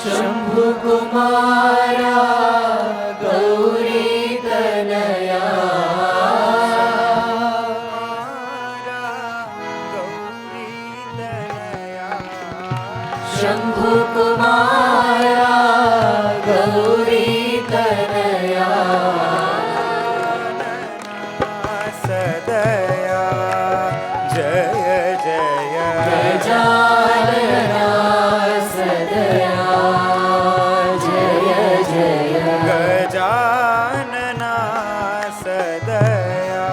शम्भुकुमारा गौरीतनया शम्भुकुमारा गौरीतनया सदया जय जय गजानना सदया जय जय गजानना सदया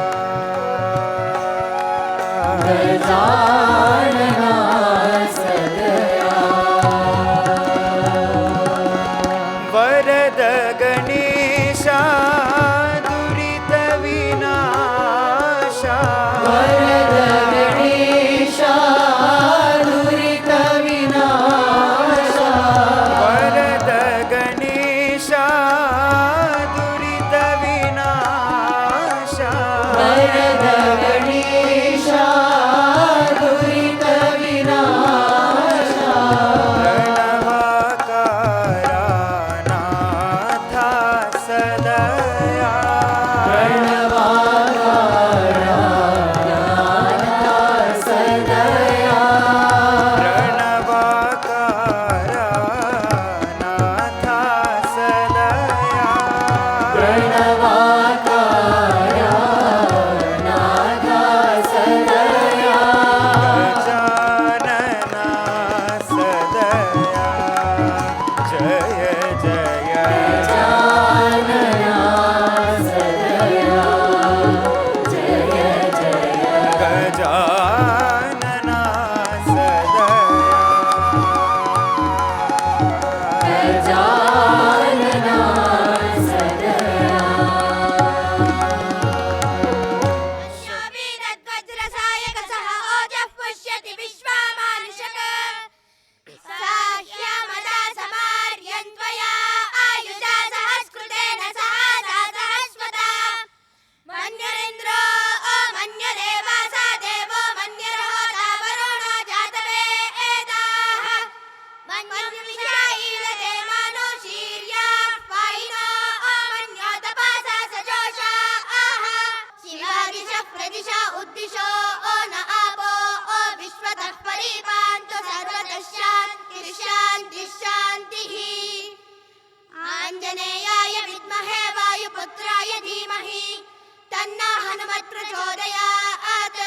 गजानना सदया वरद गणेशा दुरित विनाशा वरद गणेशा दुरित विनाशा वरद गणेशा दुरित विनाशा वरद गणेशा दुरित विनाशा प्रणवाकारा नाथा सदया प्रणवाकारा नाथा सदया प्रणवाकारा नाथा सदया प्रणवाकारा नाथा सदया गजानना सदया जय जय गजानना सदया जय जय गजानना सदया गजानना सदया वज्रसायकसः ओजः पुष्यति विश्वामानुषक साह्यामदा समार्यन्त्वया आयुजा सहस्कृतेन सहासा सहस्वता मन्यरेन्द्रो मन्यदेवासा देवो मन्यर्होता वरुणो जातवेदाः मन्यविषायीलते मानुषीर्याः पायिनो मन्योतपासा सजोषाः शिवादिशः प्रदिशा उद्दिशो न आपो विश्वतः परिपान्तु सर्वतः शान्तिः शान्तिः शान्तिः आञ्जनेयाय विद्महे वायुपुत्राय धीमहि तन्नो हनुमत् प्रचोदयात्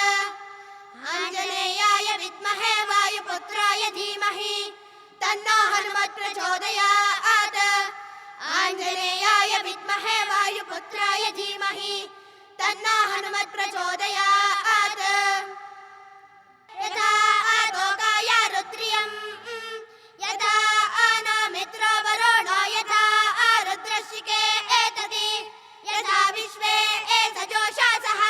आञ्जनेयाय विद्महे वायुपुत्राय धीमहि तन्नो हनुमत् प्रचोदयात् आञ्जनेयाय विद्महे वायुपुत्राय धीमहि तन्नो हनुमत् प्रचोदयात् यथा आतोकाय रुद्रियम् यथा आनामित्रो वरुणो यथा रुद्रशिके एतति यथा विश्वे सजोषासः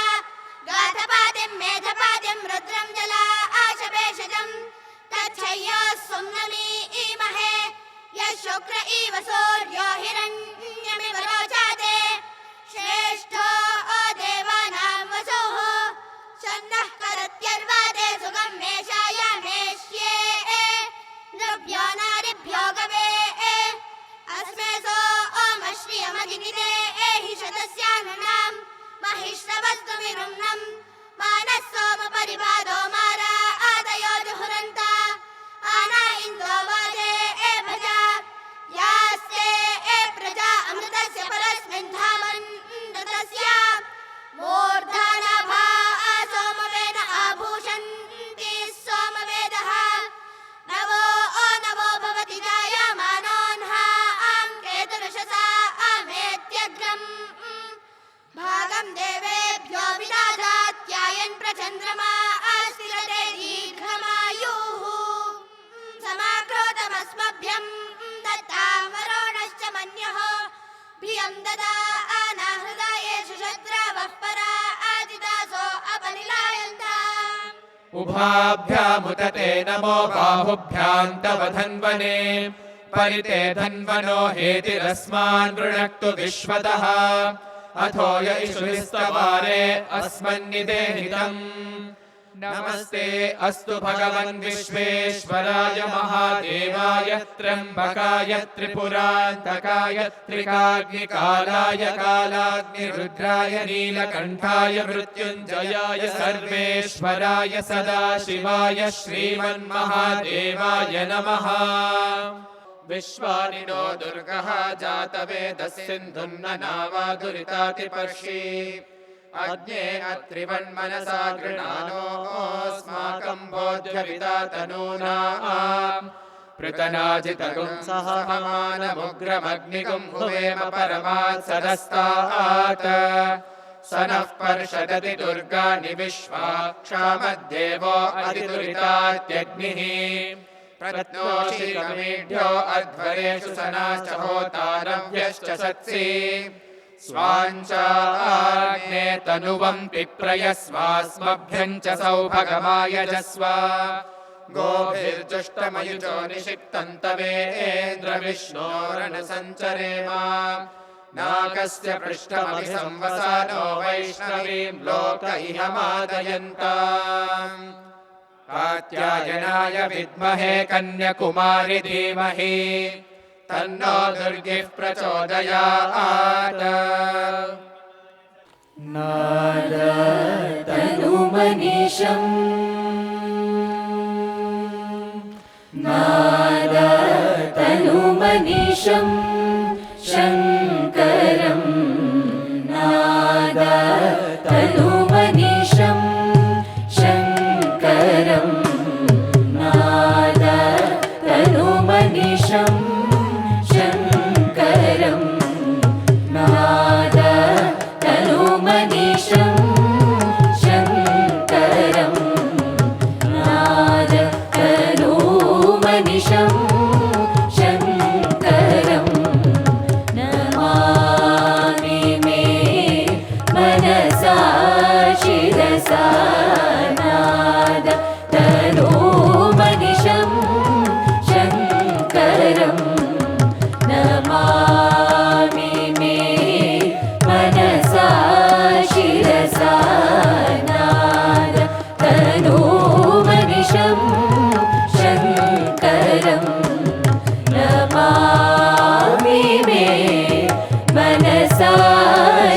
गाथपातिं मेधपातिं रुद्रं जला आशपेशजम् तच्छय्यो सुम्नमीमहे यः शुक्र इव सूर्यो हिरण्यमिव रोचते श्रेष्ठो देवानां वसुः शन्नः करत्यर्वादे सुगं मेषायामेष्ये द्रव्यो नारिभ्यो गवे अस्मे सोमश्रियमगिनिदे एहि शतस्यानुनां महिष्टवस्तु विरुन्नम् मानः सोम परिवादो मारा आदयो जुहुरन्ता आना इन्द्रो वादे भजा यास्ते प्रजा अमृतस्य परस्मिन् धामन्तस्य मूर्धानाभा सोमवेद आभूषन्ति सोमवेदः नवो नवो भवति जायमानोऽह्ना केतुर्षसा आमेत्यग्रम् भागं देवेभ्यो विदधात्यायन् प्रचन्द्रमा आस्तिरते दीर्घमायुः समाक्रोतमस्मभ्यं दत्तां वरुणश्च मन्यः भियं ददाना हृदयेषु शत्रावः परा आदिदासो अपनिलायन्ताम् उभाभ्यामुदते नमो बाहुभ्यां तव धन्वने परिते धन्वनो हेतिरस्मान् वृणक्तु विश्वतः अथो य इषुस्तवारे अस्मन्निदेहितम् नमस्ते अस्तु भगवन् विश्वेश्वराय महादेवाय त्र्यम्बकाय त्रिपुरान्तकाय त्रिकाग्निकालाय कालाग्निरुद्राय नीलकण्ठाय मृत्युञ्जयाय सर्वेश्वराय सदाशिवाय श्रीमन्महादेवाय नमः। विश्वानिनो दुर्गः जातवेदः सिन्धुन्ननावादुरितातिपर्षि अग्ने अत्रिवन्मनसा गृणानोऽस्माकं बोध्यविदातनूनाम् पृतनाजितगुं सहमानमुग्रमग्निगुं हुवेम परमात् सदस्तात् स नः पर्षदति दुर्गाणि विश्वा क्षामद्देवो अधिदुरितात्यग्निः प्रत्नोषिकमीढ्यो अध्वरेषु सनाश्च होतारव्यश्च सत्सि स्वाञ्चाग्ने तनुवं पिप्रयस्वास्मभ्यं च सौभगमायजस्व गोभिर्जुष्टमयुजो निषिक्तन्तवेन्द्रविष्णोरनसञ्चरेम नाकस्य पृष्ठमभि संवसानो वैष्णवीं लोक इह मादयन्ताम् कात्यायनाय विद्महे कन्याकुमारि धीमहि तन्नो दुर्गिः प्रचोदयात्। नादतनुमनीशम् नादतनुमनीशम् शङ्करं नादतनुमनीशम् शङ्करं नादतनुमनीशम् शङ्करं नादतनुमनीशम् शङ्करं नादतनुमनीशम् शङ्करं नमामि मे मनसा शिरसा नादतनुमनीशं शङ्करं नमामि मे मनसा शिरसा नादतनुमनीशं शङ्करं नमामि मे मनसा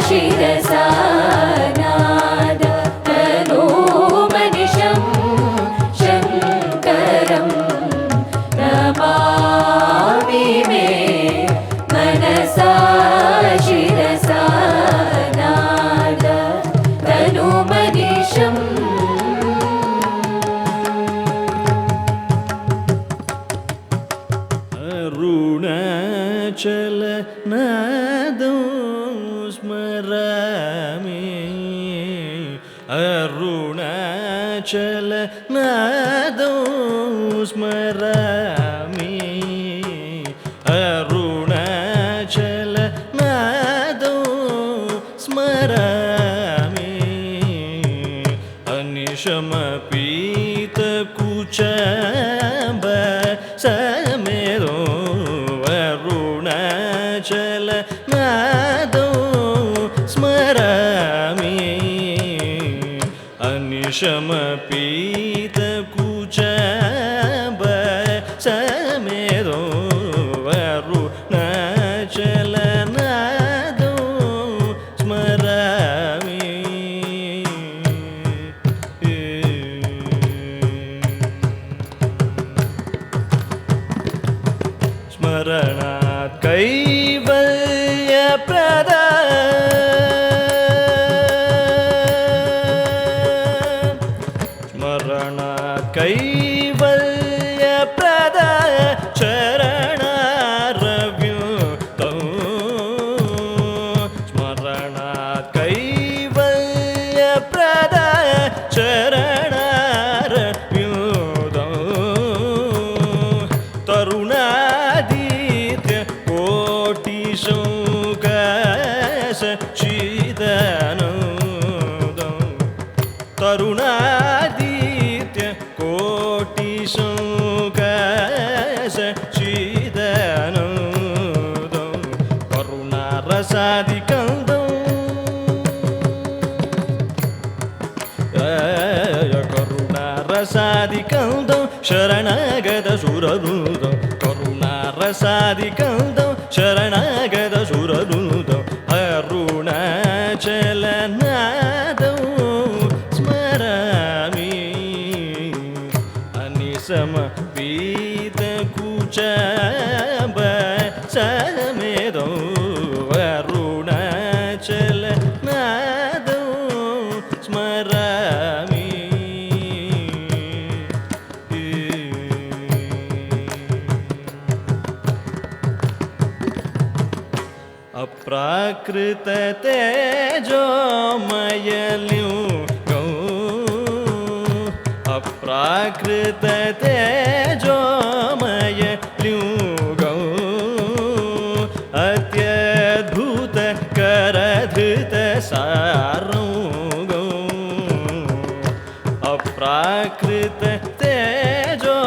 शिरसा नादतनुमनीशं शङ्करं नमामि मे मनसा शिरसा नादतनुमनीशम्। अरुणाचल नादं स्मरामि अरुणाचल नादं स्मरामि अरुणाचल नादं स्मरामि अनिशमपीतकुचाम्ब समेरो अरुणाचल नादं स्मरामि अनिशमपीतकुचाम्ब समेरो अरुणाचल नादं स्मरामि स्मरणात् कैवल्यप्रदा स्मरणात् कैवल्यप्रदा चरणारव्युतं स्मरणात् कैवल्यप्रदा चरणारव्युतं तरुणादित्य कोटिशङ्काशचिदानन्दं तरुणादित्य कोटिशङ्काशचिदानन्दं करुणारसादिकन्दं ಶರಣಾಗತ ಸುರವೃಂದಂ ಕರುಣಾರಸಾದಿಕಂದಂ ಶರಣಾಗತ ಸುರವೃಂದಂ ಅರುಣಾಚಲನಾದಂ ಸ್ಮರಾಮಿ ಅನಿಸಮ ಪೀತಕುಚಬ ಸಮೇದಂ ಅರುಣಾಚಲನಾದಂ ಸ್ಮರಾಮಿ ಅಪ್ರಾಕೃತ ತೇಜೋಮಯಲಿಂಗಂ ಅಪ್ರಾಕೃತ ತೇಜೋಮಯಲಿಂಗಂ ಅತ್ಯದ್ಭುತ ಕರಧೃತ ಸಾರಂಗಂ ಅಪ್ರಾಕೃತ ತೇಜೋಮಯಲಿಂಗಂ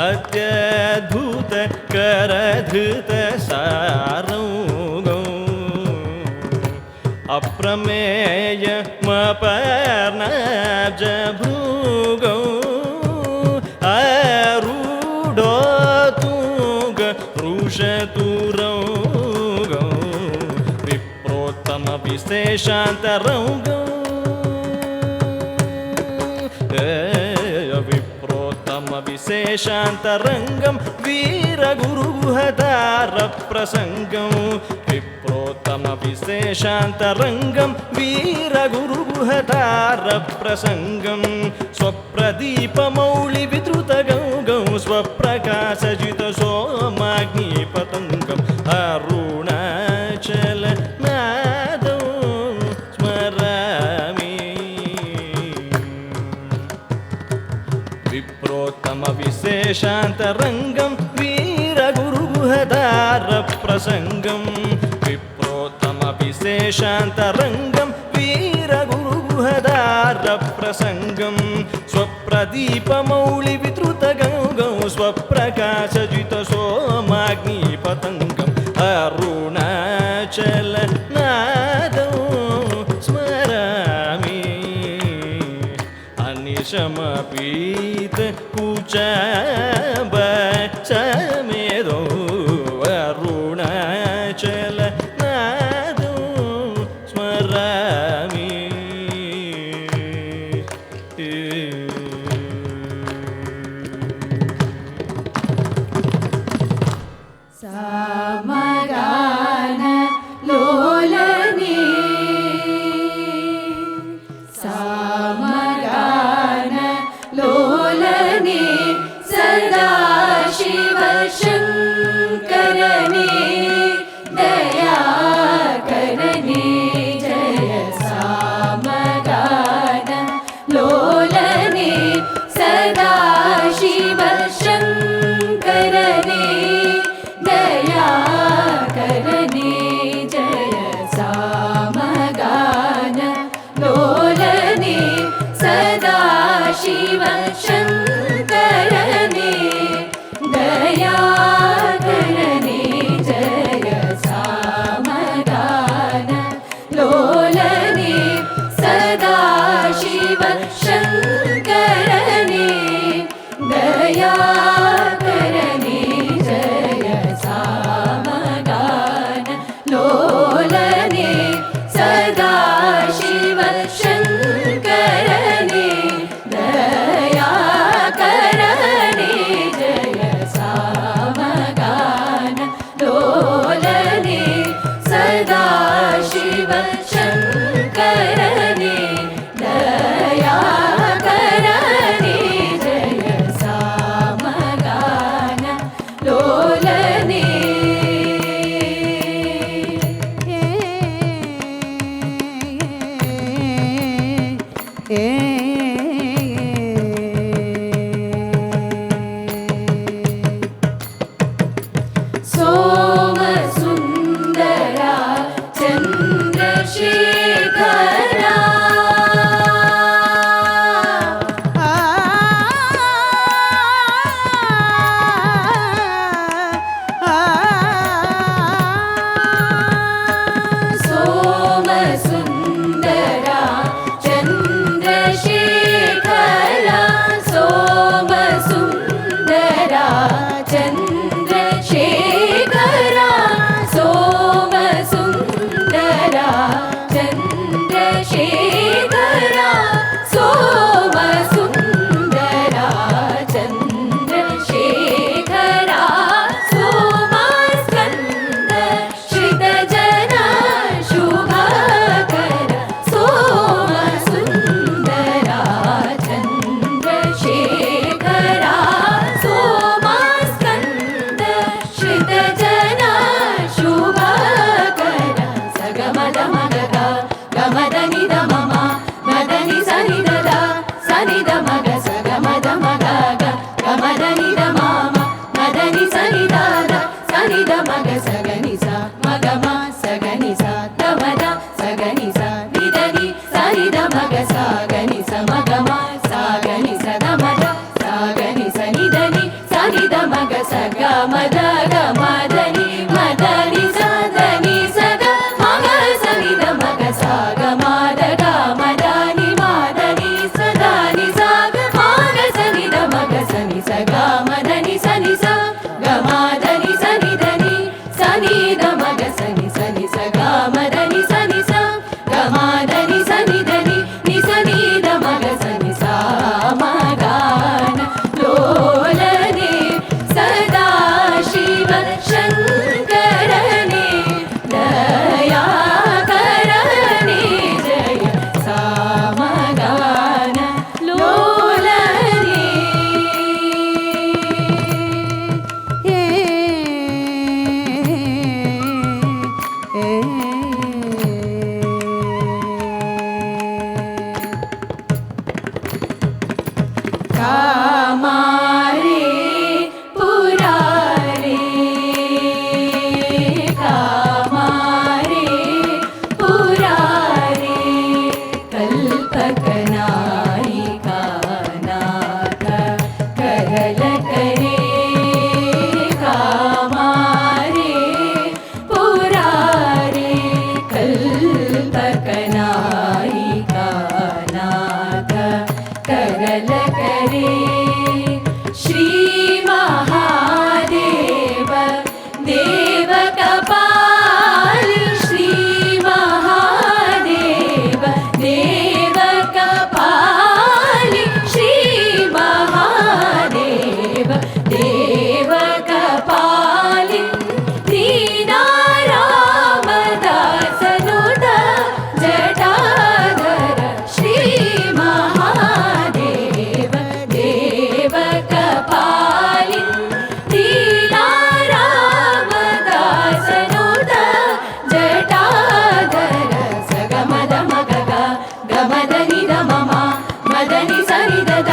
ಅತ್ಯದ್ಭುತ ಕರಧೃತ ಸಾರಂಗಂ ಅಪ್ರಮೇಯ ಮಪರ್ಣಾಬ್ಜಭೃಗಂ ಆರೂಢೋತುಂಗ ವೃಷತುರಂಗಂ ವಿಪ್ರೋತ್ತಮ ವಿಶೇಷಾಂತರಂಗಂ ವಿಪ್ರೋತ್ತಮ ವಿಶೇಷಾಂತರಂಗಂ ವೀರಗುರುಗುಹದಾರ ಪ್ರಸಂಗಂ ವಿಪ್ರೋತ್ತಮ ವಿಶೇಷಾಂತರಂಗಂ ವೀರಗುರುಗುಹದಾರ ಪ್ರಸಂಗಂ ಸ್ವಪ್ರದೀಪಮೌಳಿ ವಿದ್ರುತಗೌಗಂ ಸ್ವಪ್ರಕಾಶಜಿತ ಸೋಮಾಗ್ನಿ ಪತಂಗಂ ಅರುಣಾಚಲ ನಾದಂ ಸ್ಮರಾಮಿ ವಿಪ್ರೋತ್ತಮ ವಿಶೇಷಾಂತರಂಗಂ ವೀರಗುರುಗುಹದಾರ ಪ್ರಸಂಗಂ ವಿಪ್ರೋತ್ತಮ ವಿಶೇಷಾಂತರಂಗಂ ವೀರಗುರುಗುಹದಾರ ಪ್ರಸಂಗಂ ಸ್ವಪ್ರದೀಪಮೌಳಿ ವಿದ್ರುತಗೌಗಂ ಸ್ವಪ್ರಕಾಶಜಿತ ಸೋಮಾಗ್ನಿ ಪತಂಗಂ ಅರುಣಾಚಲ ನಾದಂ ಸ್ಮರಾಮಿ ಅನಿಶಮ ಪೀತ ಕುಚಬ ಸಮೇದೋ ಅರುಣಾಚಲ ನಾದಂ ಸ್ಮರಾಮಿ ಸಮಗಾನ ಲೋಲನೆ ಸಮಗಾನ ಲೋಲನೆ ಸದಾ ಶಿವ ಶಂಕರನೇ ದಯಾಕರನೇ ಜಯ ಸಮಗಾನ ಲೋಲನೆ ಸದಾ ಶಿವ ಶಂಕರನೇ ದಯಾಕರನೇ ಜಯ ಸಮಗಾನ ಲೋಲನೆ ಸದಾ ಶಿವ ಶಂಕರನೇ ದಯಾಕರನೇ ಜಯ ಸಮಗಾನ ಲೋಲನೆ ಸದಾ ಶಿವ ಶಂಕರನೇ ದಯಾಕರನೇ ಜಯ ಸಮಗಾನ ಲೋಲನೆ ಸದಾ ಶಿವ ಶಂಕರನೇ ದಯಾಕರನೇ ಜಯ ಸಮಗಾನ ಲೋಲನೆ ಸದಾ ಶಿವ ಶಂಕರನೇ ದಯಾಕರನೇ ಜಯ ಸಮಗಾನ మద గమదని మదని సదని సగ మగ సనిద మగ సాగ మాద గమదని మదని సదని సాగ మగ సనిద మగ సని సగ మదని సని స గమదని సనిదని సనిద మగ సని సని సగ మదని సని స గమదని సనిదని ని సనిద మగ సని సా మగాన లోలనే సదా శివ శంకరనే దయాకరనే జయ సామగాన లోలనే కామారే పురారే కామారే పురారే కల్పకనాయికా నాక కరల కరే కామారే పురారే కల్పకనాయికా నాక కరల करे श्री महादेव देव कपाली श्री महादेव देव कपाली श्री महादेव देव कपाली दीनारामदासनुत जटाधर श्री महादेव देव कपाली दीनारामदासनुत जटाधर सगमद मगग गमद निद मम मदनि सनिदद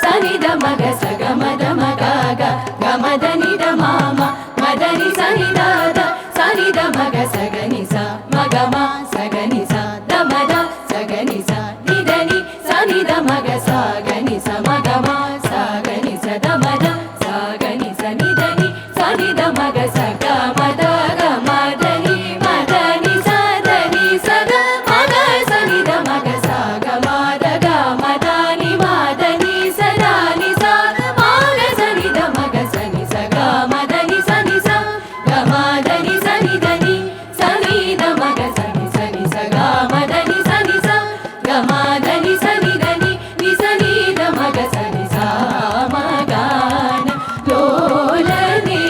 सनिद मग सगमद मगग गमद निद मम मदनि सनिदद सनिद मग सगनि स मगम सगनि स दमद सगनि स निदनि सनिद मग सगनि स मगम सगनि स दमद सगनि स निदनि सनिद मग सगमद गमदनि मदनि सदनि सग मग सनिद मग सगमद गमदनि मदनि सदानि स मग सनिद मग सनि सगमदनि सनि स गमदनि सनिदनि सनिद मग सनि सनि सगमदनि सनि स गमदनि सनिदनि नि सनिद मग सनि सा मगान लोलने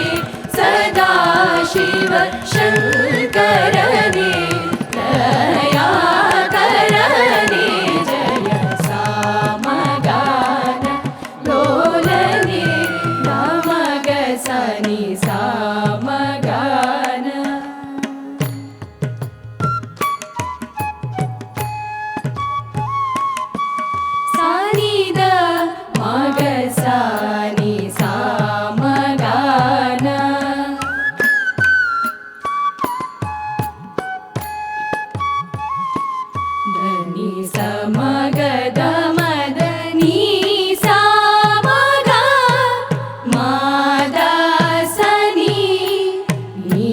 सदा शिव शंकरने दयाकरने जय सामगान लोलने नमग सनि सामगान सानिद मग सानि सामगान धनि समगद मदनि सामग मादा सनि नि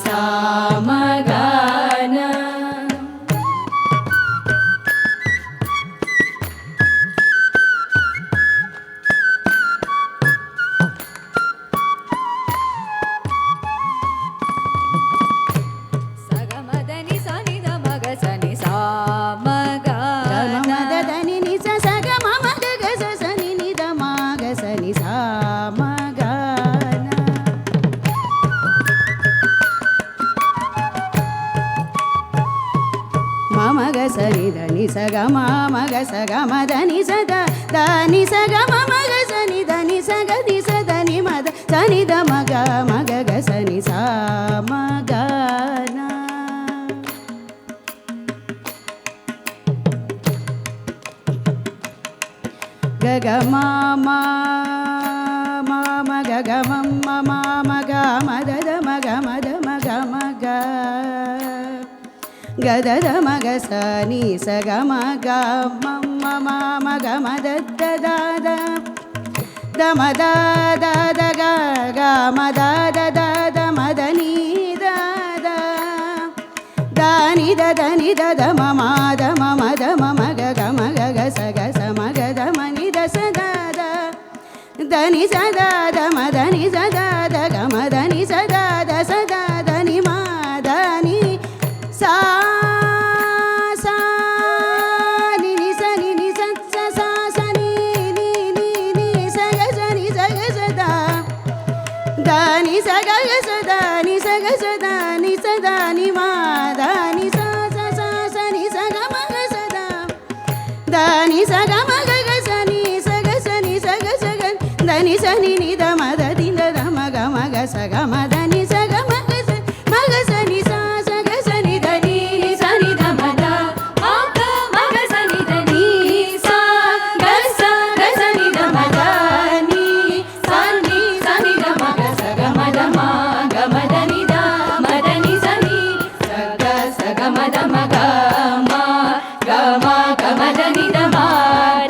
सामगान సగమదని సనిద మగ సని సామగాన దని ని స సగ మమ గ స సని ని ద మా గ సని సా మగాన మమ గ సని దని స గ మమ గ స గ మ దని స ద దని స గ మమ గ సని దని స గ ది స దని మ ద సని ద మ గ గ సని సా మగాన గగ మామ మామ గగ మమ్మ మామ గ మద ద మగ మద మగ మగ గద ద మగ స ని స గ మగ మమ్మ మామ గ మద ద ద ద ద ದ ಮದ ದ ದ ಗ ಗ ಮದ ದ ದ ದ ಮದ ನೀ ದ ದ ದ ನಿ ದ ದ ನಿ ದ ದ ಮ ಮ ದ ಮ ಮ ದ ಮ ಮ ಗ ಗ ಮ ಗ ಗ ಸ ಗ ಸ ಮ ಗ ದ ಮ ನಿ ದ ಸ ದ ದ ದ ನಿ ಸ ದ ದ ಮ ದ ನಿ ಸ ದ ದ ಗ ಮ ದ ನಿ ಸ ದ ದ ಸ ದ ದ ನಿ ಮ ದ ನಿ ಸಾ ಸಾ ನಿ ನಿ ಸ ನಿ ನಿ ಸ ಸ ಸಾ ಸ ನಿ ನಿ ನಿ ನಿ ಸ ಗ ಸ ನಿ ಸ ಗ ಸ ದ ದ ನಿ ಸ ಗ ಗ ಸ ದ ನಿ ಸ ಗ ಸ ದ ನಿ ಸ ದ ನಿ ಮ ದ ನಿ ಸ ಸ ಸ ಸ ನಿ ಸ ಗ ಮ ಗ ಸ ದ ದ ನಿ ಸ ಗ ಮ ಗ ಗ ಸ ನಿ ಸ ಗ ಸ ನಿ ಸ ಗ ಸ ಗ ದ ನಿ ಸ ನಿ ನಿ ದ ಮ ದ ದಿ ದ ದ ಮ ಗ ಮ ಗ ಸ ಗ ಮ ದ ನಿ ಸ ಗ ಮ ಗ ಸ ನಿ ಸ ಸ ಗ ಸ ನಿ ದ ನಿ ಸ ನಿ ದ ಮ ದ ಮ ಗ ಮ ಗ ಸ ನಿ ದ ನಿ ಸ ಗ ಸ ನಿ ದ ಮ ದ ನಿ ಸ ನಿ ದ ಮ ಗ ಸ ಗ ಮ ದ ಮ ಗ ಮ ದ ನಿ ದ ಮ ದ ನಿ ಸ ನಿ ಸ ಗ ಮ ದ ಮ ಗ ಮ ಗ ಮ ಗ ಮ ದ ನಿ ದ ಮ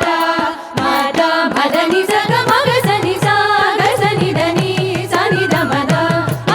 ದ ಮ ದ ಮ ದ ನಿ ಸ ಗ ಮ ಗ ಸ ನಿ ಸ ಗ ಸ ನಿ ದ ನಿ ಸ ನಿ ದ ಮ ದ ಮ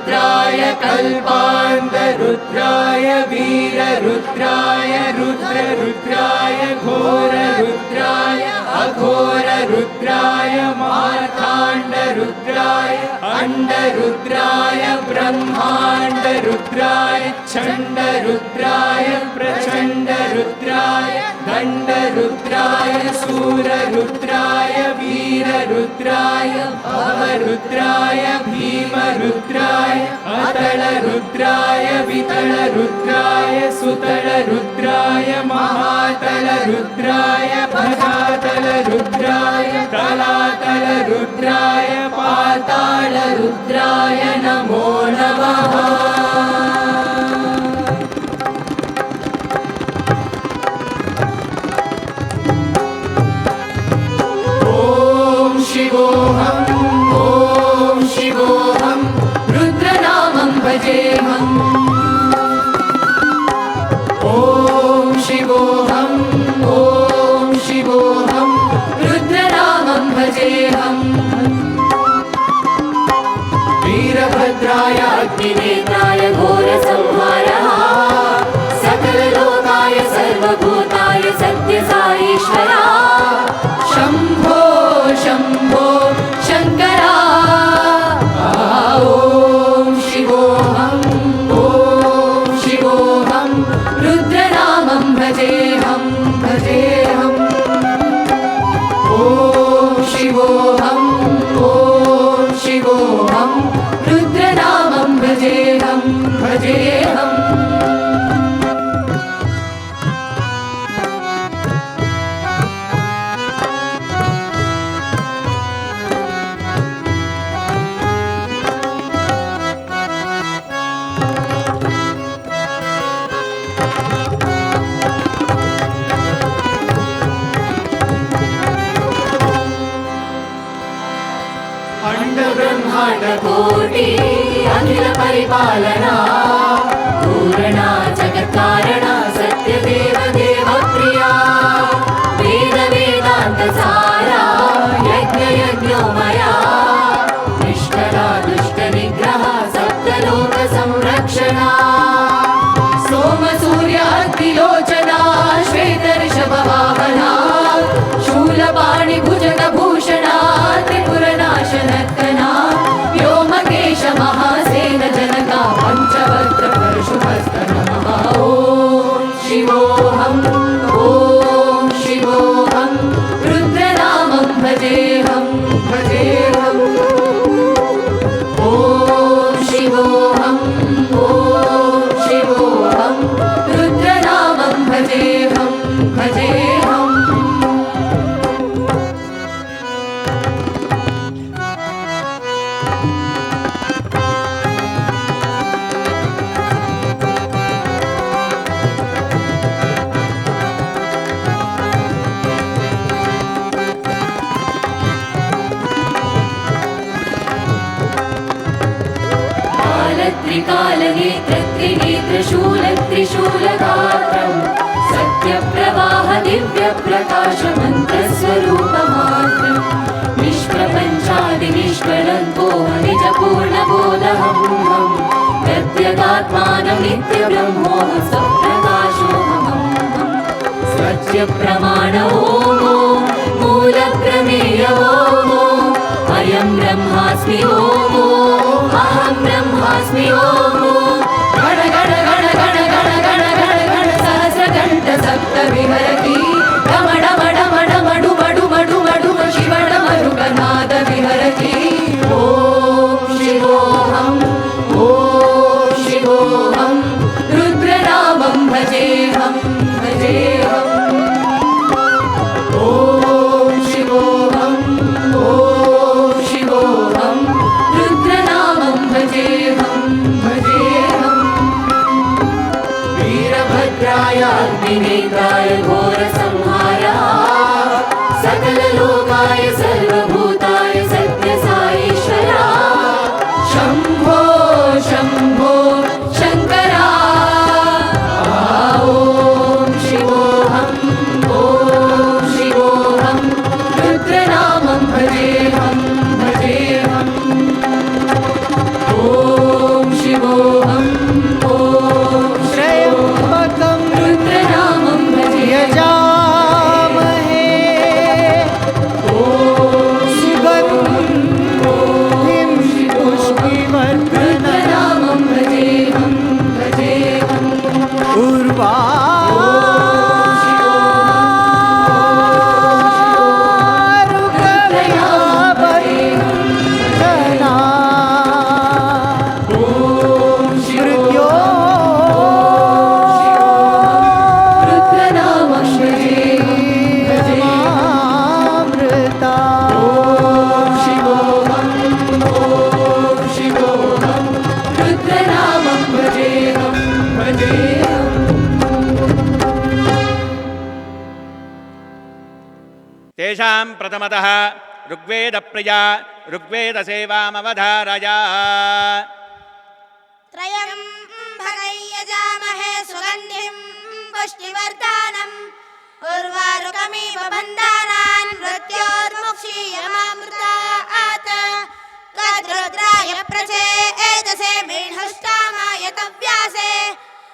रुद्राय कल्पान्तरुद्राय वीररुद्राय रुद्ररुद्राय घोररुद्राय अघोररुद्राय मार्ताण्डरुद्राय अण्डरुद्राय ब्रह्माण्डरुद्राय चण्डरुद्राय प्रचण्डरुद्राय दण्डरुद्राय शूररुद्राय वीररुद्राय भवरुद्राय भीमरुद्राय अतलरुद्राय वितलरुद्राय सुतलरुद्राय महातलरुद्राय भजातलरुद्राय तलातलरुद्राय पातालरुद्राय नमो नमः। शिवोऽहम् ॐ शिवोऽहम् रुद्रनामं भजेऽहम् ॐ शिवोऽहम् ॐ शिवोऽहम् रुद्रनामं भजेऽहम् वीरभद्राय अग्निनेत्राय घोरसंहारः सकललोकाय सर्वभूताय सत्यसाईश्वरा शम्भो शम्भो शङ्करा ॐ शिवोऽहम् ॐ शिवोऽहम् रुद्रनामं भजेऽहम् भजेऽहम् ॐ शिवोऽहम् ॐ शिवोऽहम् रुद्रनामं भजेऽहम् भजेऽहम्। कोटि अखिल परिपालना पूर्णा जगत्कारणा सत्यदेव देवप्रिया वेद वेदांत सारा यज्ञ यज्ञोमया निष्कला दुष्ट निग्रह सप्तलोक संरक्षणा सोम सूर्य अग्निलोचना श्वेत ऋषभ वाहना शूलपाणि भुजग भूषणा त्रिपुरनाशनत्कना व्योमकेश महासेन जनका पंचवक्त्र परशुहस्त नमः। ॐ शिवोऽहम् ॐ शिवोऽहम् रुद्रनामं भजेऽहम् भजेऽहम् ॐ शिवोऽहम् ॐ शिवोऽहम् रुद्रनामं भजेऽहम् भजेऽहम्। त्रिशूलगात्रं सत्यप्रवाह दिव्यप्रकाशमन्त्रस्वरूपमात्रं निष्प्रपञ्चादिनिष्कलङ्को निजपूर्णबोधहं प्रत्यगात्मानं नित्यब्रह्मोऽहं सप्रकाशोऽहं सत्यप्रमाण ॐ मूलप्रमेय ॐ अयं ब्रह्मास्मि ॐ अहं ब्रह्मास्मि ॐ गण गण गण गण गण गण गण गण सहस्रकण्ठ सप्त विहरति डम डम डम डम डुम डुम डुम डुम शिव डमरुकनाद विहरति ॐ शिवोऽहम् ॐ शिवोऽहम् रुद्रनामं भजेऽहम् भजेऽहम् ॐ शिवोऽहम् ॐ शिवोऽहम् रुद्रनामं भजेऽहम् भजेऽहम्। तेषां प्रथमतः ऋग्वेदप्रिया ऋग्वेदसेवामवधारय त्रयं भगय्यजामहे सुगन्धिं पुष्टिवर्धनम् उर्वारुकमिव बन्धानान् मृत्योर्मुक्षीयमामृतात् तद्रुद्राय प्रचेतसे मीढष्टामाय तव्यासे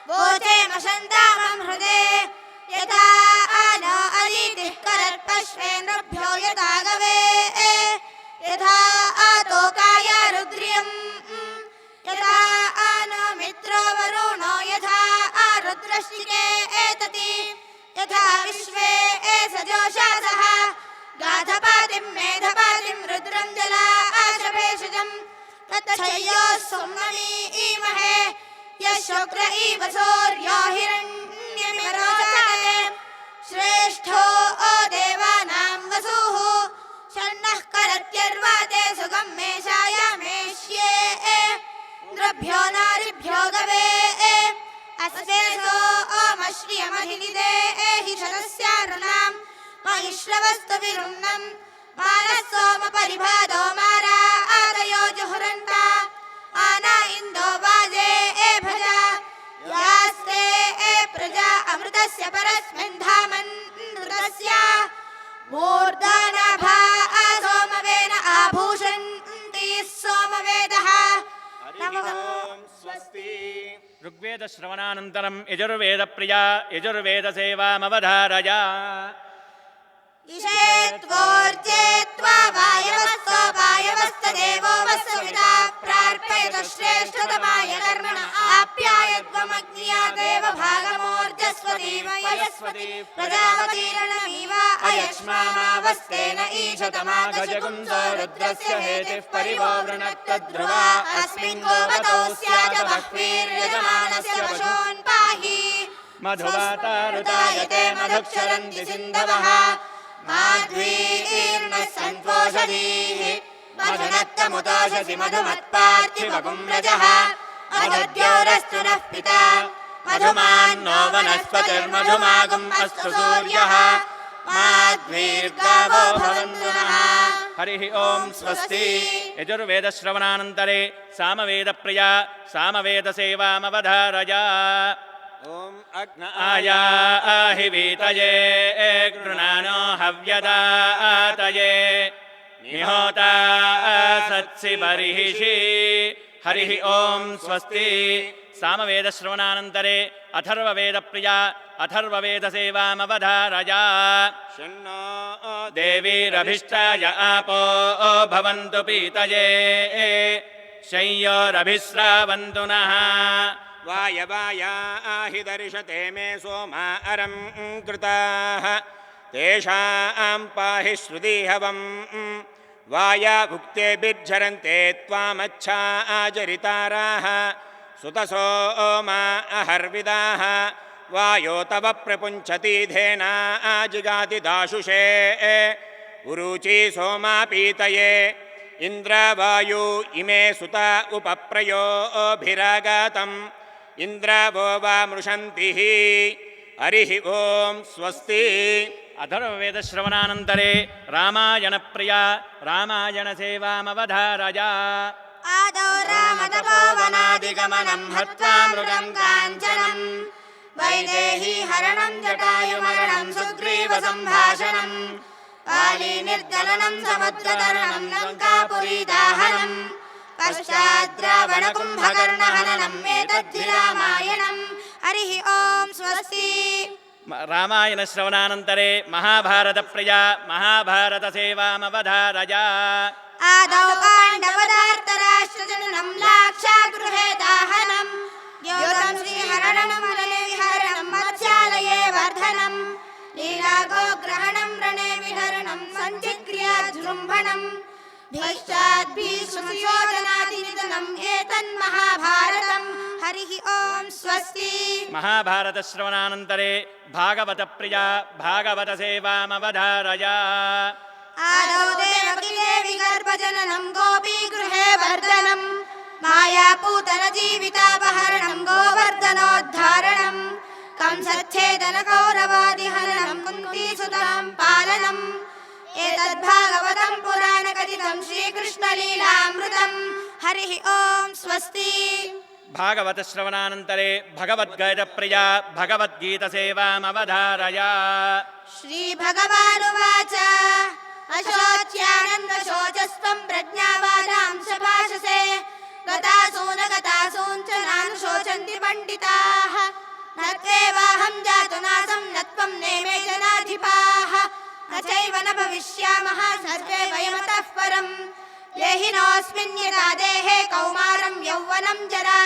वोचे मशन्तामं हृदे यथा नो अदितिः करत्पश्वेन्द्रभ्यो यथा गवे यथा तोकाय रुद्रियम् यथा नो मित्रो वरुणो यथा रुद्रश्चिके एतति यथा विश्वे सजोषासः गाधपातिं मेधपातिं रुद्रं जला आशभेषजं तच्छय्योः सोममीमहे यः शुक्र इव सूर्यो हिरण्यमिव रोचते श्रेष्ठो देवानां वसुः शन्नः करत्यर्वाते सुगं मेषायामेष्ये इन्द्रभ्यो नारिभ्यो गवे अस्मे सोमश्रियमहिनिदे हि शरस्यारुणां महिश्रवस्तु विरुन्नम् मानः सोमपरिभादो मारा आदयो जुहुरन्ता आना इन्दो वाजे भजा यास्ते प्रजा अमृतस्य परस्मिन् धामन्नृतस्य मूर्धानाभा सोमवेन आभूषन्ति सोमवेदः स्वस्ति ऋग्वेदश्रवणानन्तरं यजुर्वेदप्रिया यजुर्वेदसेवामवधारय इषेत्वोर्जेत्वा वायवस्तदेवो वस्सुविता प्रार्पयत श्रेष्ठतमाय कर्मण आप्यायत्वमग्न्या देवभागमोर्जस्वतीव यस्वती प्रजावतीर्णमीव अयक्ष्मामावस्तेन ईशतमा गजगुंसो रुद्रस्य हेतिः परिवो वृणक्तध्रुवा अस्मिन् गोपतौ स्यात् बह्वीर्यजमानस्य पशून् पाहि मधुवातारुतायते मधुक्षरन्ति सिन्धवः माध्वीर्नः सन्त्वोषधीः मधुनक्तमुतोषसि मधुमत्पार्थिवपुं रजः मधुद्योरस्तु नः पिता मधुमान्नो वनस्पतिर्मधुमागुम् अस्तु सूर्यः माध्वीर्गावो भवन्तु नः हरिः ओं स्वस्ति यजुर्वेदश्रवणानन्तरे सामवेदप्रिया सामवेदसेवामवधारय ॐ अग्न आयाहि वीतये गृणानो हव्यदातये निहोता सत्सि बर्हिषि हरिः ओं स्वस्ति सामवेदश्रवणानन्तरे अथर्ववेदप्रिया अथर्ववेदसेवामवधारय शन्नो देवीरभिष्टाय आपो भवन्तु पीतये शय्योरभिस्रावन्तु नः वायवायाहि दर्शते मे सोमा अरं कृताः तेषां पाहि श्रुतिहवम् वाया भुक्तेभिर्झरन्ते त्वामच्छा आचरिताराः सुतसो मा अहर्विदाः वायो तव प्रपुञ्चति धेना आजिगाति दाशुषे उरूची सोमा पीतये इन्द्रवायु इमे सुता उपप्रयोभिरागातम् इन्द्रावो वा मृषन्तिः हरिः ओं स्वस्ति अथर्ववेदश्रवणानन्तरे रामायणप्रिया रामायणसेवामवधारय आदौ रामतपोवनादिगमनं हत्वा मृगं काञ्चनं वैदेही हरणं जटायुमरणं सुग्रीवसम्भाषणं वालीनिर्दलनं समुद्रतरणं लङ्कापुरीदाहनं पश्चाद्रावणकुम्भकर्णहननम् एतद्धि रामायणं हरिः ओं स्वस्ति रामायणश्रवणानन्तरे महाभारतप्रिया महाभारतसेवामवधारय आदौ पाण्डवदार्तराष्ट्रजननं लाक्षागृहे दाहनं द्योतं श्रीहरणं वनविहरणं मत्स्यालये वर्धनं लीलागोग्रहणं रणे विहरणं सञ्चिक्रियाजृम्भणं भीष्टाद्भीष्मसंयोजनादिनिधनम् एतन्महाभारतं हरिः ओं स्वस्ति महाभारतश्रवणानन्तरे भागवतप्रिया भागवतसेवामवधारय आदौ देवकी गर्भजननं गोपीगृहे वर्धनं मायापूतनजीवितापहरणं गोवर्धनोद्धारणं कंसच्छेदनकौरवादिहरणं कुन्तीसुतां पालनं एतद्भागवतं पुराणकथितं श्रीकृष्णलीलामृतं हरिः ॐ स्वस्ति भागवतश्रवणानन्तरे भगवद्गीतप्रिया भगवद्गीतसेवामवधारय श्रीभगवानुवाच अशोच्यानन्दशोचस्त्वं प्रज्ञावादां सभाषसे गतासून च नानुशोचन्ति पण्डिताः न त्वेवाहं जातु नासं न त्वं नेमे जनाधिपाः न चैव न भविष्यामः सर्वे वयमतः परम् लेहिनोऽस्मिन् यथा देहे कौमारं यौवनं जरा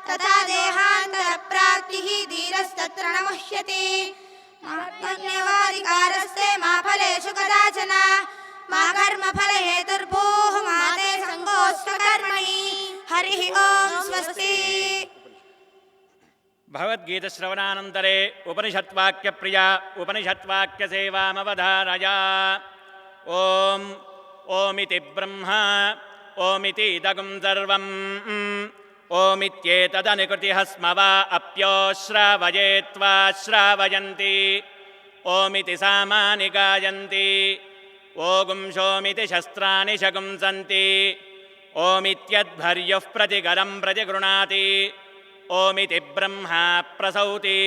तथा देहान्तरप्राप्तिः धीरस्तत्र न मुह्यति मन्यवाधिकारस्ते मा फलेषु कदाचन मा कर्मफलहेतुर्भूः मा ते सङ्गोऽस्त्वकर्मणि हरिः ॐ स्वस्ति भगवद्गीतश्रवणानन्तरे उपनिषद्वाक्यप्रिया उपनिषद्वाक्यसेवामवधारय ॐ ओमिति ब्रह्मा ओमिति इदगुं सर्वम् ओमित्येतदनुकृतिः स्म वा अप्योश्रावयेत्वा श्रावयन्ति ओमिति सामानि गायन्ति ओगुंशोमिति शस्त्राणि शगुंसन्ति ओमित्यद्भर्युः प्रतिगरं प्रतिगृह्णाति ओमिति ब्रह्मा प्रसौति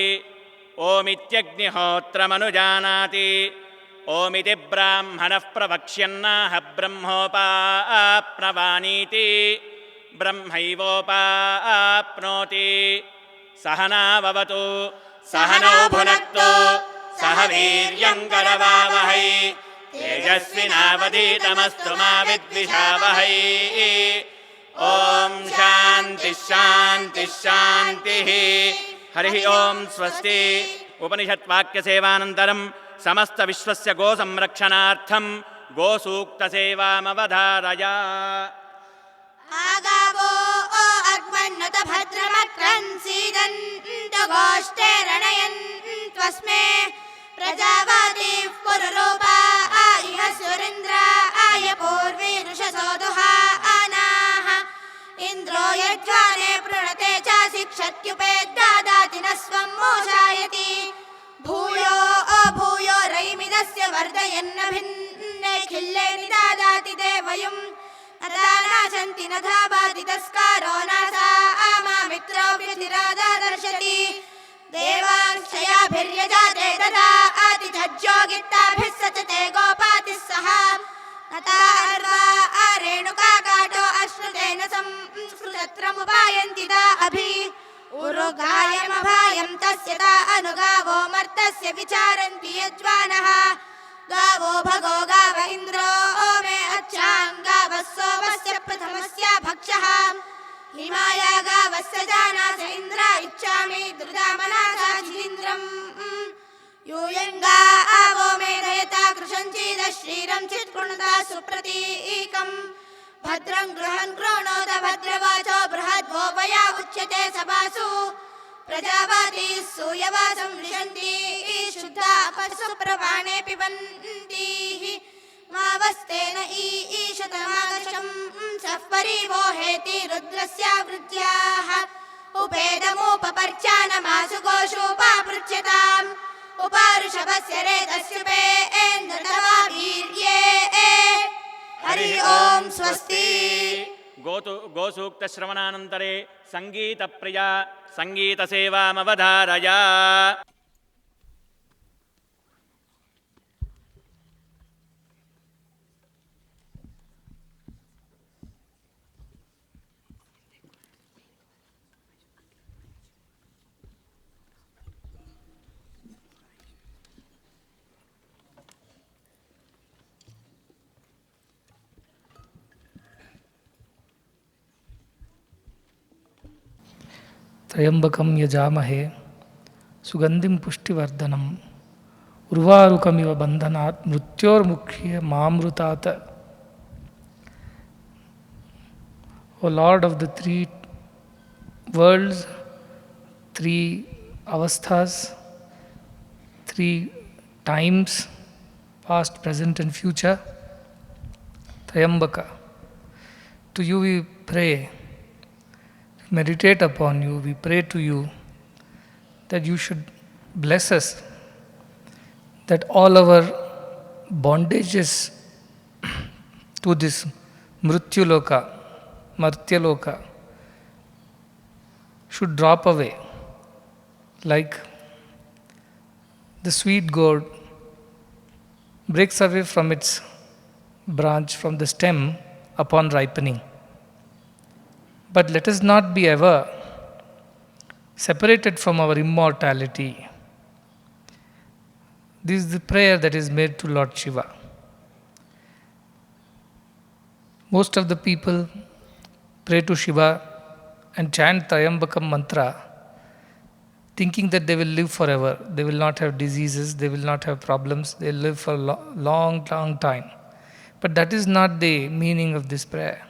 ओमित्यग्निहोत्रमनुजानाति ओमिति ब्राह्मणः प्रवक्ष्यन्नाह ब्रह्मोपाप्नवानीति ब्रह्मैवोपाप्नोति सहनाववतु सहनौ भुनक्तु सह वीर्यं करवावहै तेजस्विनावधीतमस्तु मा विद्विषावहै ॐ शान्तिः शान्तिः शान्तिः हरिः ॐ स्वस्ति उपनिषद्वाक्यसेवानन्तरं समस्तविश्वस्य गोसंरक्षणार्थं गोसूक्तसेवामवधारय आगावो अग्मन्नुत भद्रमक्रन्सीदन्तु गोष्ठे रणयन्त्वस्मे प्रजावादिः पुरुरूपा इह सुरेन्द्राय पूर्वीरुषसोदुहा आनाः इन्द्रो यज्वाने प्रणते चासि क्षत्युपेद्दादाति न स्वं मोषायति भूयो भूयो रैमिदस्य वर्धयन्नभिन्ने खिल्ले निदादाति देवयुम् अदानाशन्ति न धाबाति तस्कारो नासा आमा मित्रो व्यतिरादादर्शति देवांश्चयाभिर्यजाते तदा आतिथज्योगित्ताभिः सचते गोपातिः सह अतार्वा रेणुका काटो अश्नुतेन संस्कृतत्रमुपायन्ति ता अभि उरुगायमभायं तस्य ता अनुगावो मर्तस्य विचारन्ति यज्वानः गावो भगो गाव इन्द्रो मे अच्छाङ्गावः सोमस्य प्रथमस्य भक्षः हिमाया गावस्य जानास इन्द्र इच्छामि द्रुदामनासा जिन्द्रम् यूयङ्गा आवो मेधयता कृशञ्चिद श्रीरं चित्कृणुता सुप्रतीकम् भद्रं गृहन् कृणोत भद्रवाचो बृहद्वो वया उच्यते सभासु प्रजावादी सूयवासं विशन्ति शुद्धा अपसु प्रवाणे पिबन्ति मावस्तेन ईशतमादशं सः परिवो हेति रुद्रस्यावृत्याः उपेदमुपपर्चानमासु गोषोपापृच्छताम् उपारुषभस्य रेतस्युपेन्द्रतवा वीर्ये हरि ओम स्वस्ति गोसूक्तश्रवणानन्तरे सङ्गीतप्रिया सङ्गीतसेवामवधारय त्रयंबकं यजामहे सुगंधिं पुष्टिवर्धनम् उर्वारुकमिव बन्धनात् मृत्योर्मुक्ष्य मामृतात्. O Lord of the three worlds, three avasthas, three times, past, present and future, Trayambaka, to you we pray, meditate upon you, we pray to you that you should bless us, that all our bondages to this Mrityuloka, Martyaloka should drop away, like the sweet gourd breaks away from its branch, from the stem upon ripening. But let us not be ever separated from our immortality. This is the prayer that is made to Lord Shiva. Most of the people pray to Shiva and chant Trayambakam mantra, thinking that they will live forever. They will not have diseases, they will not have problems, they will live for a long, long time. But that is not the meaning of this prayer.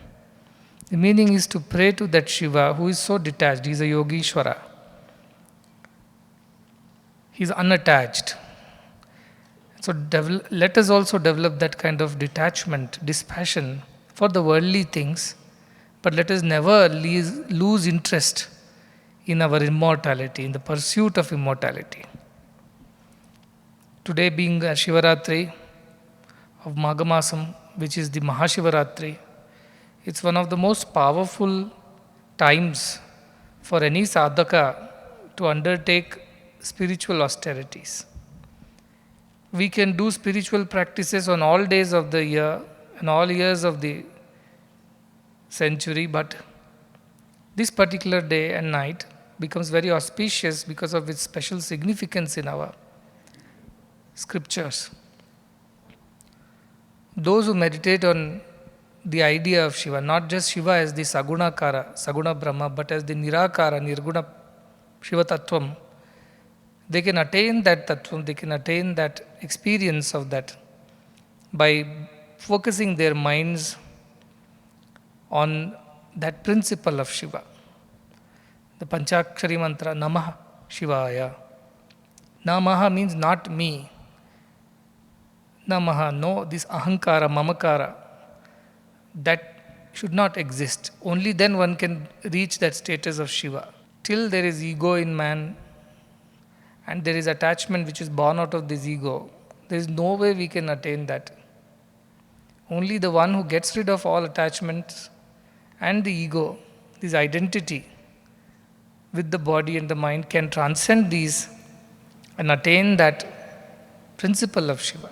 The meaning is to pray to that Shiva who is so detached. He is a Yogishwara. He is unattached. So let us also develop that kind of detachment, dispassion for the worldly things, but let us never lose interest in our immortality, in the pursuit of immortality. Today being a Shivaratri of Maghamasam, which is the Maha Shivaratri, it's one of the most powerful times for any sadhaka to undertake spiritual austerities. We can do spiritual practices on all days of the year and all years of the century, but this particular day and night becomes very auspicious because of its special significance in our scriptures. Those who meditate on the idea of Shiva, not just Shiva as the Sagunakara, Saguna Brahma, but as the Nirakara, Nirguna Shiva Tattvam, they can attain that Tattvam, they can attain that experience of that by focusing their minds on that principle of Shiva. The Panchakshari mantra, Namaha Shivaya. Namaha means not me. Namaha, no, this ahankara, mamakara, that should not exist. Only then one can reach that status of Shiva. Till there is ego in man and there is attachment which is born out of this ego, there is no way we can attain that. Only the one who gets rid of all attachments and the ego, this identity with the body and the mind, can transcend these and attain that principle of Shiva.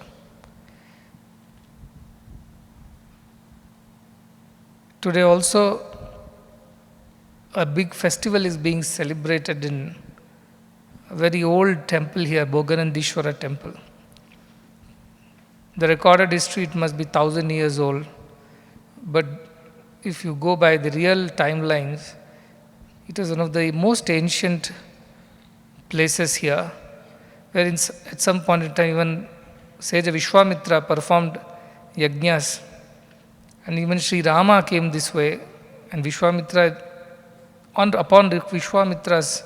Today also a big festival is being celebrated in a very old temple here, Boganandishwara temple. The recorded history, it must be 1,000 years old, but if you go by the real timelines, it is one of the most ancient places here, where at some point in time even Sage Vishwamitra performed yajnas, and even Sri Rama came this way, and Vishwamitra, upon Vishwamitra's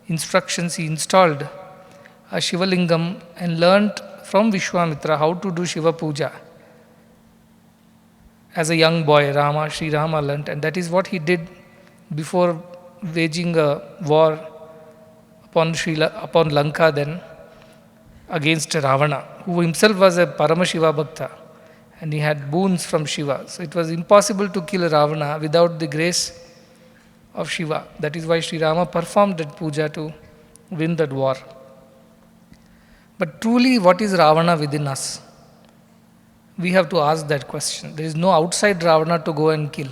instructions, he installed a Shivalingam and learnt from Vishwamitra how to do Shiva Puja. As a young boy, Sri Rama learnt, and that is what he did before waging a war upon Lanka then against Ravana, who himself was a Parama Shiva Bhakta, and he had boons from Shiva. So it was impossible to kill Ravana without the grace of Shiva. That is why Sri Rama performed that puja to win that war. But truly, what is Ravana within us? We have to ask that question. There is no outside Ravana to go and kill.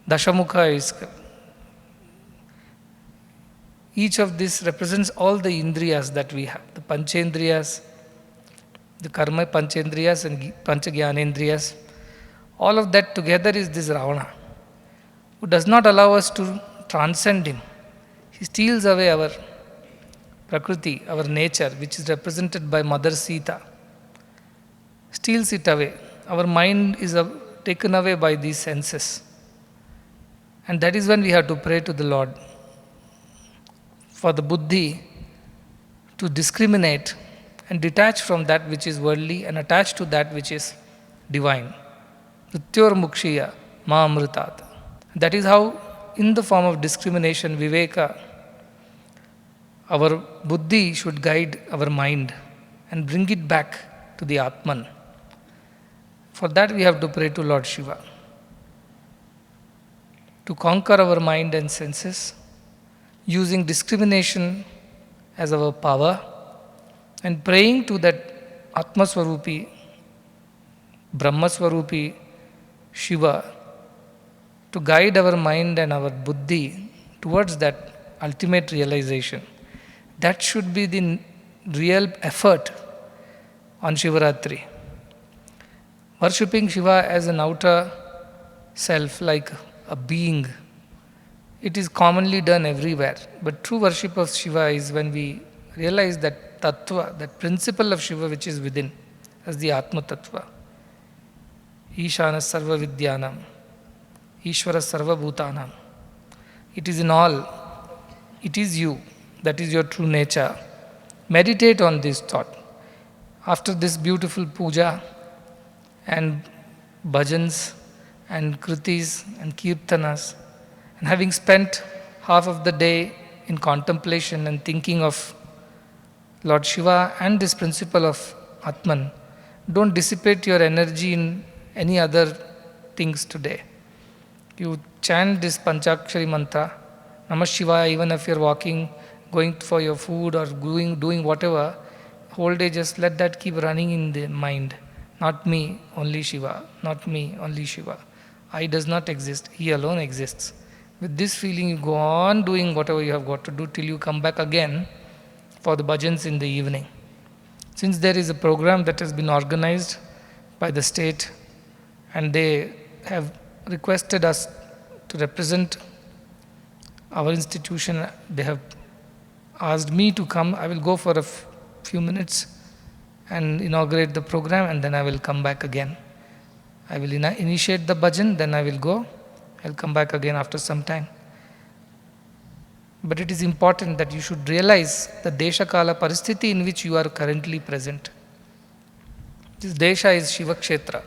Dashamukha is. Each of this represents all the indriyas that we have. The Panchendriyas, the Karma Panchendriyas and Panchagyanendriyas. All of that together is this Ravana, who does not allow us to transcend him. He steals away our Prakriti, our nature, which is represented by Mother Sita. Steals it away. Our mind is taken away by these senses. And that is when we have to pray to the Lord for the buddhi to discriminate and detach from that which is worldly and attach to that which is divine. Mrityor mukshiya ma amritat. That is how, in the form of discrimination, viveka, our buddhi should guide our mind and bring it back to the Atman. For that we have to pray to Lord Shiva. To conquer our mind and senses, using discrimination as our power, and praying to that Atma Swarupi, Brahma Swarupi, Shiva, to guide our mind and our buddhi towards that ultimate realization. That should be the real effort on Shivaratri. Worshipping Shiva as an outer self, like a being, it is commonly done everywhere. But true worship of Shiva is when we realize that tattva, that principle of Shiva which is within, as the Atma Tattva. Ishana Sarva Vidyanam, Ishvara Sarva Bhutanam. It is in all. It is you. That is your true nature. Meditate on this thought. After this beautiful puja and bhajans and kritis and kirtanas, and having spent half of the day in contemplation and thinking of Lord Shiva and this principle of Atman, don't dissipate your energy in any other things today. You chant this Panchakshari mantra, Namah Shivaya, even if you're walking, going for your food or doing whatever, whole day just let that keep running in the mind. Not me, only Shiva. Not me, only Shiva. I does not exist. He alone exists. With this feeling, you go on doing whatever you have got to do till you come back again for the bhajans in the evening. Since there is a program that has been organized by the state and they have requested us to represent our institution, they have asked me to come. I will go for a few minutes and inaugurate the program, and then I will come back again. I will initiate the bhajan, then I will go. I'll come back again after some time. But it is important that you should realize the Desha Kala Paristhiti in which you are currently present. This Desha is Shiva Kshetra.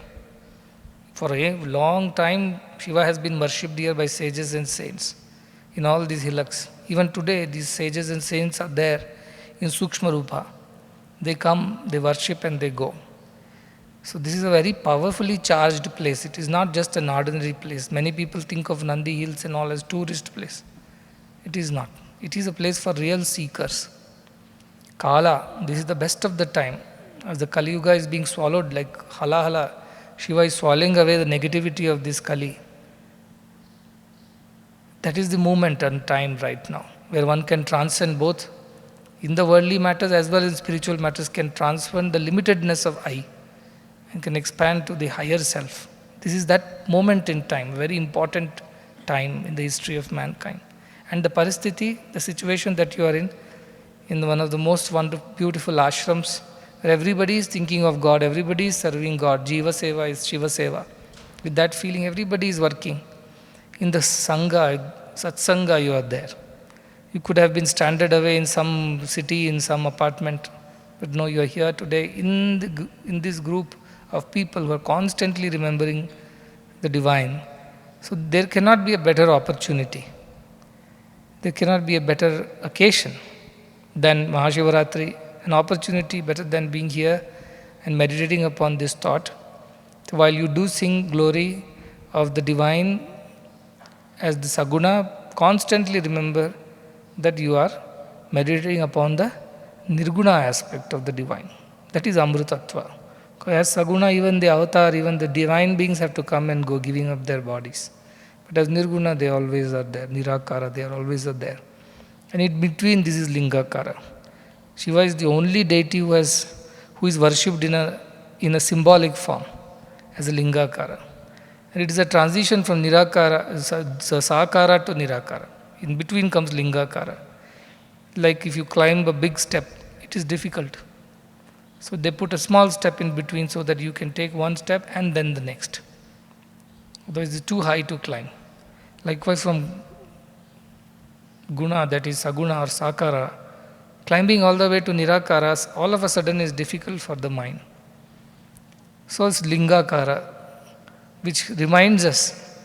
For a long time, Shiva has been worshipped here by sages and saints in all these hillocks. Even today, these sages and saints are there in Sukshma Rupa. They come, they worship and they go. So this is a very powerfully charged place. It is not just an ordinary place. Many people think of Nandi Hills and all as tourist place. It is not. It is a place for real seekers. Kala, this is the best of the time. As the Kali Yuga is being swallowed like hala hala, Shiva is swallowing away the negativity of this Kali. That is the moment and time right now, where one can transcend both in the worldly matters as well as spiritual matters, can transcend the limitedness of I and can expand to the higher self. This is that moment in time, very important time in the history of mankind. And the paristhiti, the situation that you are in one of the most wonderful, beautiful ashrams, where everybody is thinking of God, everybody is serving God. Jiva Seva is Shiva Seva. With that feeling, everybody is working. In the Sangha, Satsanga, you are there. You could have been stranded away in some city, in some apartment, but no, you are here today in this group of people who are constantly remembering the divine. So there cannot be a better opportunity. There cannot be a better occasion than Maha Shivaratri, an opportunity better than being here and meditating upon this thought. So while you do sing glory of the divine as the Saguna, constantly remember that you are meditating upon the Nirguna aspect of the divine. That is Amrutattva. As Saguna, even the avatar, even the divine beings have to come and go, giving up their bodies. But as Nirguna, they always are there. Nirakara, they are always there. And in between, this is Lingakara. Shiva is the only deity who is worshipped in a symbolic form, as a Lingakara. And it is a transition from Nirakara, Sakara to Nirakara. In between comes Lingakara. Like if you climb a big step, it is difficult. So they put a small step in between so that you can take one step and then the next. Otherwise it is too high to climb. Likewise from Guna, that is Saguna or Sakara, climbing all the way to Nirakara, all of a sudden is difficult for the mind. So it's Lingakara, which reminds us,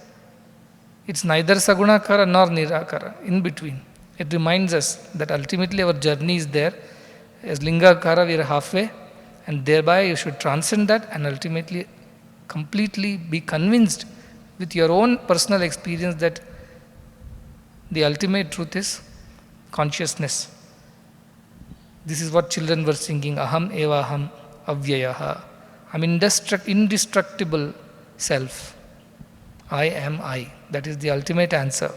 it's neither Sagunakara nor Nirakara, in between. It reminds us that ultimately our journey is there. As Lingakara, we are halfway, and thereby you should transcend that and ultimately completely be convinced with your own personal experience that the ultimate truth is consciousness. This is what children were singing, aham eva aham avyayaha. I'm indestructible self. I am I. That is the ultimate answer.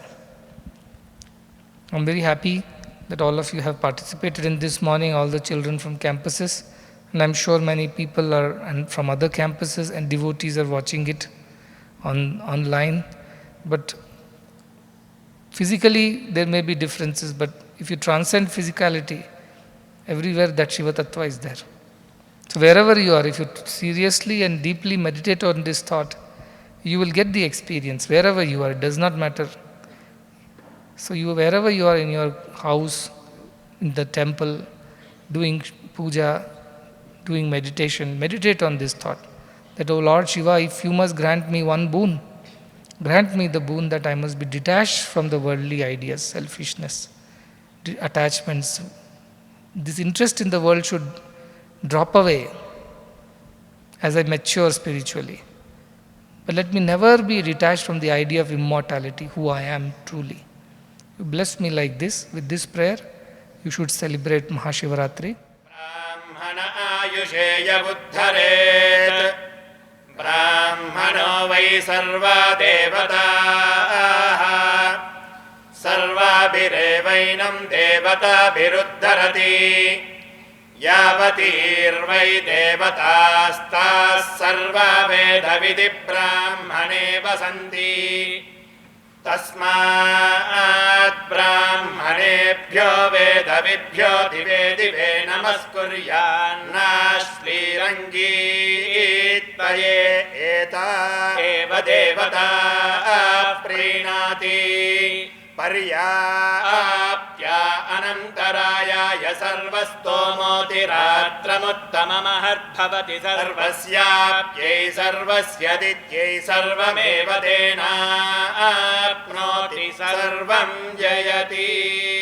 I'm very happy that all of you have participated in this morning, all the children from campuses, and I'm sure many people are and from other campuses and devotees are watching it online. But physically there may be differences, but if you transcend physicality, everywhere that Shiva Tattva is there. So wherever you are, if you seriously and deeply meditate on this thought, you will get the experience wherever you are. It does not matter. So wherever you are, in your house, in the temple, doing puja, doing meditation, meditate on this thought that, O Lord Shiva, if you must grant me one boon, grant me the boon that I must be detached from the worldly ideas, selfishness, attachments. This interest in the world should drop away as I mature spiritually. But let me never be detached from the idea of immortality, who I am truly. You bless me like this. With this prayer, you should celebrate Maha Shivaratri. Brahmana ayusheya buddharet Brahmano vai sarva devataah Sarva birevainam devata biruddharati Yavatir-vai devatastas sarva veda vidhi brahmane vasanti Tasmat brahmanebhyo vedavibhyo dive dive namaskuryanna shlirangitvaye eta eva devata prinati Paryapya anantaraya sarvastomotiratramuttamaharthavati sarvasyapyai sarvasya sarvameva tena apnoti sarvam jayati